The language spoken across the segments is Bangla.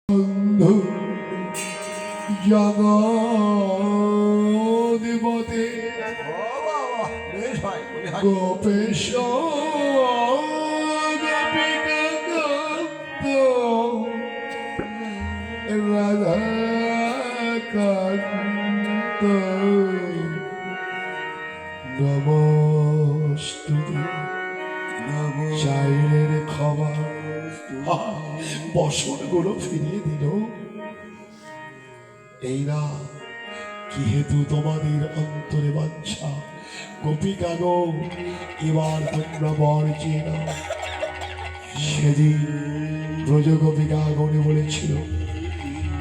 বন্ধু জগদেবতে গোপেশ রাধাকান্ত নমস্তুতে চাইলের ক্ষমা বসনগুলো ফিরিয়ে দিল। এই না কি হেতু তোমাদের অন্তরে বাঞ্ছা গোপিকা গো, এবার তোমরা বর চেয়ে নাও। সেদিন ব্রজ গোপিকা গণে বলেছিল,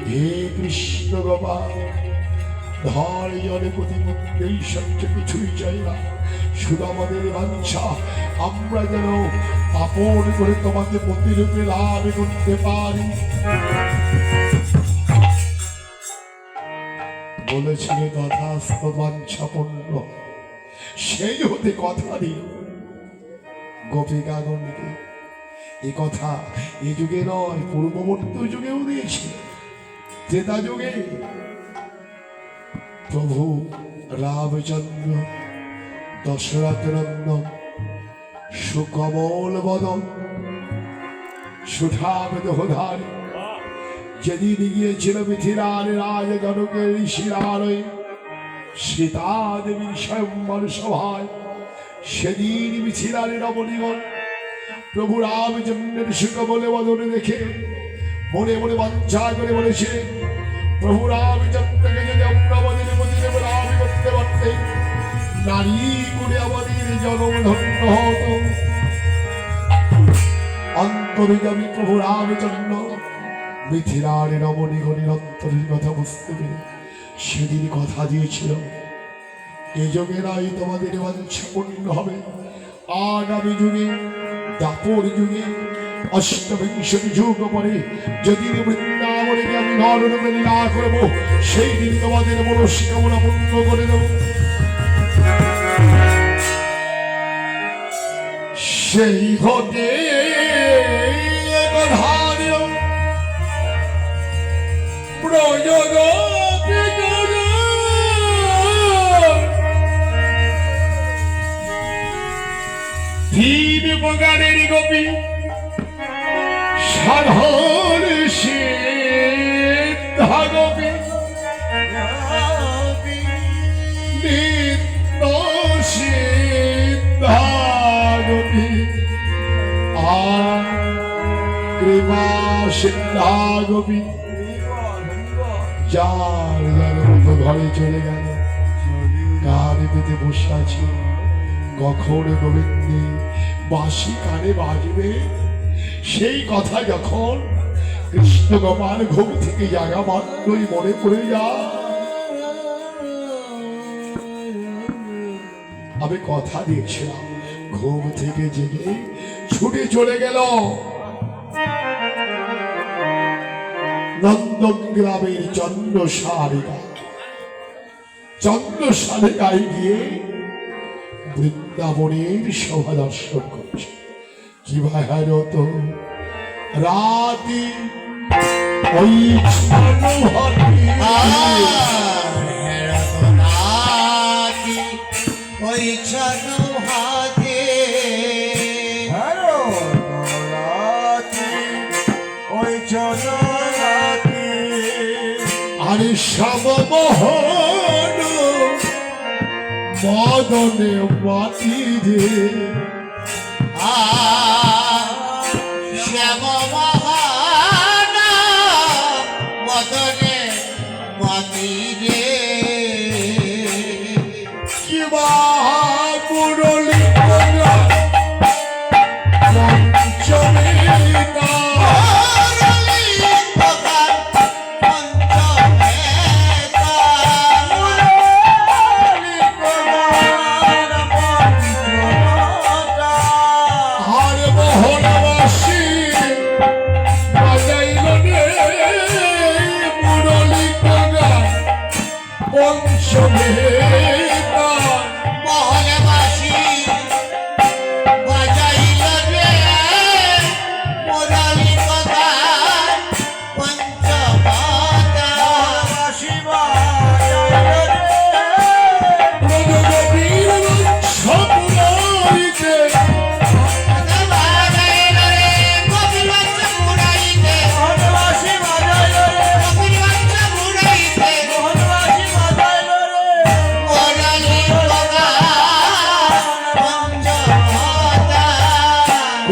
হে কৃষ্ণ গোপাল, ধর জলে প্রতিমুক্ত এই সত্য কিছুই চাই না, শুধু আমাদের বাঞ্ছা আমরা যেন আপন করে তোমাকে প্রতিরূপে লাভ করতে পারি। বলেছিল তথাস্ত বাঞ্ছা পূর্ণ, সেই হতে কথা দিল গোপিকাগণকে। এ কথা এ যুগে নয়, পূর্ববর্তী যুগেও দিয়েছে। ত্রেতা যুগে প্রভু রামচন্দ্র দশরথ নন্দন সুকমল বদন সুঠাম দেহধারী যেদিন গিয়েছিল মিথিলার রাজ জনকের শিরালয়ে সীতা দেবীর স্বয়ম্বর সভায়, সেদিন মিথিলার রমণীগণ প্রভু রামচন্দ্রের সুকমল বদনে দেখে মনে মনে বাঞ্ছা করে বলেছিলেন, প্রভু রামচন্দ্রকে যদি আমরা আমাদের মধ্যে লাভ করতে পারতেন, নারী করে আমাদের জন্ম ধন্য হতো। অন্তর্যামী প্রভু রামচন্দ্র মিথিলার রমণীগণের অন্তরের কথা বুঝতে পেরে সেদিন কথা দিয়েছিল, এ যুগে নয় তোমাদের বাঞ্ছা পূর্ণ হবে, আগামী যুগে দাপর যুগে অষ্টবিংশতি যুগ পরে যদি বৃন্দাবনে আমি নররূপে লীলা করবো, সেই দিন তোমাদের মনস্কামনা পূর্ণ করে দেব। সেই ঘটে প্রকারের গোপী সাধন সিদ্ধা গোপী নিত্য সিদ্ধা গোপী কৃপা সিদ্ধা গোপী যার মতো ঘরে চলে গেল, গানে পেতে বসে আছে, কখন গোবিন্দে বাঁশি কানে বাজবে সেই কথা যখন কৃষ্ণ গোপাল ঘুম থেকে জাগা মাত্রই মনে পড়ে যায়। আমি কথা দিয়েছিলাম, ঘুম থেকে জেগে ছুটে চলে গেল নন্দন গ্রামের চন্দ্রসারে গায়ে গিয়ে বৃন্দাবনের শোভা দর্শন করছে। কি ভাইরত রাতি ওই আরে সমমোহন মদনে মাতি রে শ্যাম মহান মদনে মাতি রে কি মুরলী পঞ্চমীতা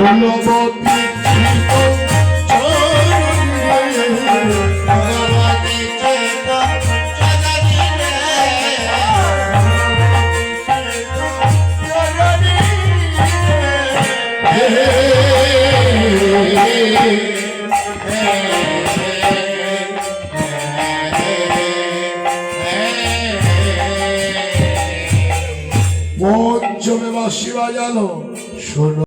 কুলবতী চিত চরণে ভগবতী চিত চরণে পঞ্চমে বাঁশি বাজালো শোনো